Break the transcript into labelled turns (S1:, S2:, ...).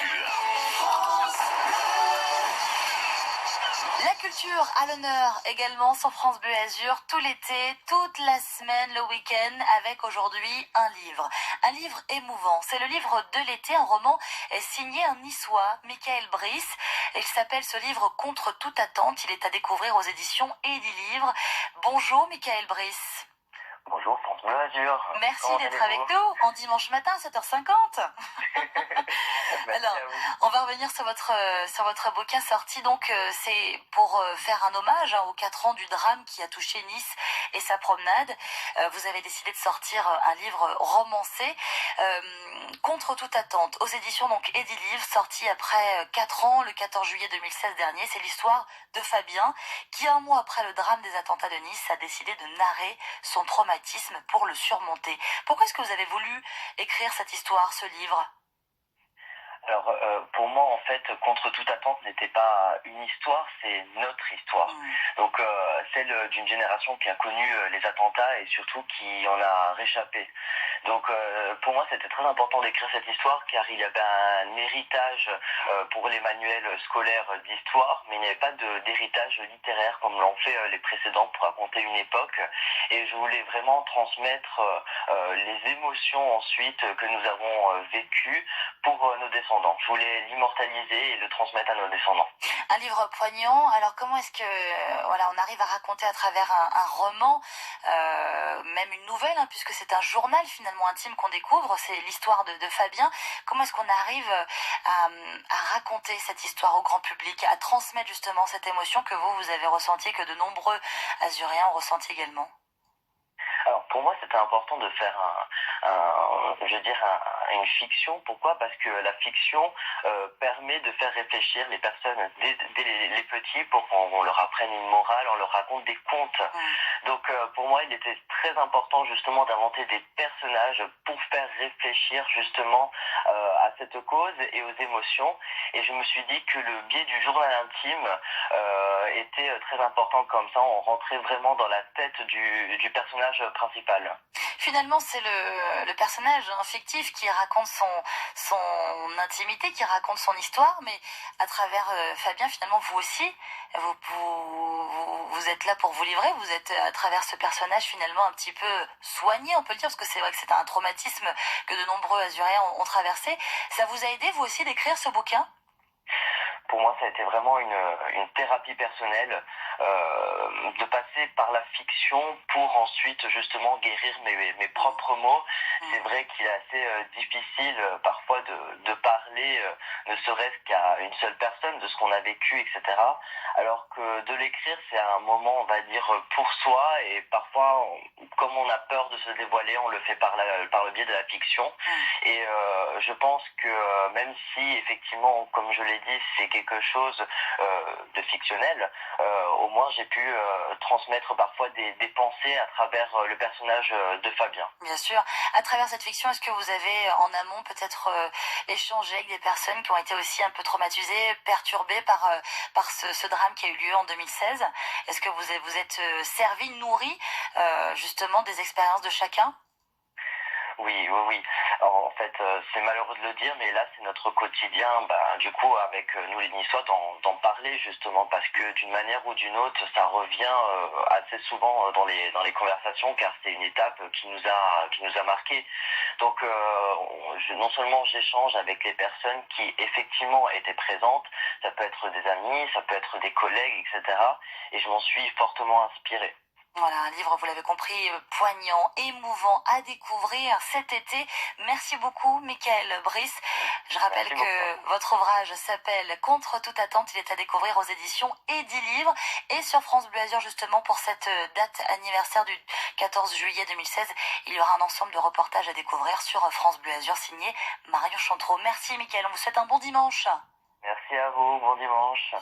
S1: culture.
S2: La culture à l'honneur également sur France Bleu Azur, tout l'été, toute la semaine, le week-end, avec aujourd'hui un livre. Un livre émouvant, c'est le livre de l'été, un roman signé un niçois, Michael Brice. Il s'appelle ce livre Contre toute attente, il est à découvrir aux éditions Edilivre. Bonjour Michael Brice.
S3: Bonjour France Bleu Azur.
S2: Merci d'être avec nous en dimanche matin à 7h50. Alors, on va revenir sur votre bouquin sorti. Donc, c'est pour faire un hommage aux 4 ans du drame qui a touché Nice et sa promenade. Vous avez décidé de sortir un livre romancé, Contre toute attente, aux éditions donc Edilivre, sorti après 4 ans, le 14 juillet 2016 dernier. C'est l'histoire de Fabien, qui 1 mois après le drame des attentats de Nice a décidé de narrer son traumatisme pour le surmonter. Pourquoi est-ce que vous avez voulu écrire cette histoire, ce livre ?
S3: Alors, pour moi, en fait, Contre toute attente n'était pas une histoire, c'est notre histoire. Donc, celle d'une génération qui a connu les attentats et surtout qui en a réchappé. Donc, pour moi, c'était très important d'écrire cette histoire car il y avait un héritage pour les manuels scolaires d'histoire, mais il n'y avait pas d'héritage littéraire comme l'ont fait les précédents pour raconter une époque. Et je voulais vraiment transmettre les émotions ensuite que nous avons vécues pour nos descendants. Je voulais l'immortaliser et le transmettre à nos descendants.
S2: Un livre poignant. Alors comment est-ce que on arrive à raconter à travers un roman, même une nouvelle, puisque c'est un journal finalement intime qu'on découvre, c'est l'histoire de Fabien. Comment est-ce qu'on arrive à raconter cette histoire au grand public, à transmettre justement cette émotion que vous avez ressentie et que de nombreux Azuréens ont ressenti également?
S3: Alors pour moi c'était important de faire une fiction. Pourquoi ? Parce que la fiction permet de faire réfléchir les personnes dès les petits pour qu'on leur apprenne une morale, on leur raconte des contes. Donc pour moi il était très important justement d'inventer des personnages pour faire réfléchir justement à cette cause et aux émotions. Et je me suis dit que le biais du journal intime était très important, comme ça on rentrait vraiment dans la tête du personnage principal.
S2: Finalement, c'est le personnage fictif qui raconte son intimité, qui raconte son histoire, mais à travers Fabien, finalement, vous aussi, vous êtes là pour vous livrer, vous êtes à travers ce personnage finalement un petit peu soigné, on peut le dire, parce que c'est vrai que c'est un traumatisme que de nombreux Azuréens ont traversé. Ça vous a aidé, vous aussi, d'écrire ce bouquin ?
S3: Pour moi, ça a été vraiment une thérapie personnelle, de passer par la fiction pour ensuite justement guérir mes propres mots. C'est vrai qu'il est assez difficile parfois de parler, ne serait-ce qu'à une seule personne, de ce qu'on a vécu, etc. Alors que de l'écrire, c'est un moment, on va dire, pour soi, et parfois, comme on a peur de se dévoiler, on le fait par le biais de la fiction. Et je pense que même si, effectivement, comme je l'ai dit, c'est quelque chose de fictionnel, au moins j'ai pu transmettre parfois des pensées à travers le personnage de Fabien.
S2: Bien sûr. À travers cette fiction, est-ce que vous avez en amont peut-être échangé avec des personnes qui ont été aussi un peu traumatisées, perturbées par ce drame qui a eu lieu en 2016 ? Est-ce que vous êtes servi, nourri justement des expériences de chacun ?
S3: Oui. Alors, en fait, c'est malheureux de le dire, mais là, c'est notre quotidien, du coup, avec nous les Niçois, d'en parler, justement, parce que d'une manière ou d'une autre, ça revient assez souvent dans les conversations, car c'est une étape qui nous a marqué. Donc, non seulement j'échange avec les personnes qui, effectivement, étaient présentes, ça peut être des amis, ça peut être des collègues, etc., et je m'en suis fortement inspiré.
S2: Voilà, un livre, vous l'avez compris, poignant, émouvant, à découvrir cet été. Merci beaucoup, Michael Brice. Je rappelle que votre ouvrage s'appelle Contre toute attente. Il est à découvrir aux éditions Edilivre et sur France Bleu Azur, justement, pour cette date anniversaire du 14 juillet 2016. Il y aura un ensemble de reportages à découvrir sur France Bleu Azur, signé Marion Chantreau. Merci, Michael. On vous souhaite un bon dimanche.
S3: Merci à vous. Bon dimanche.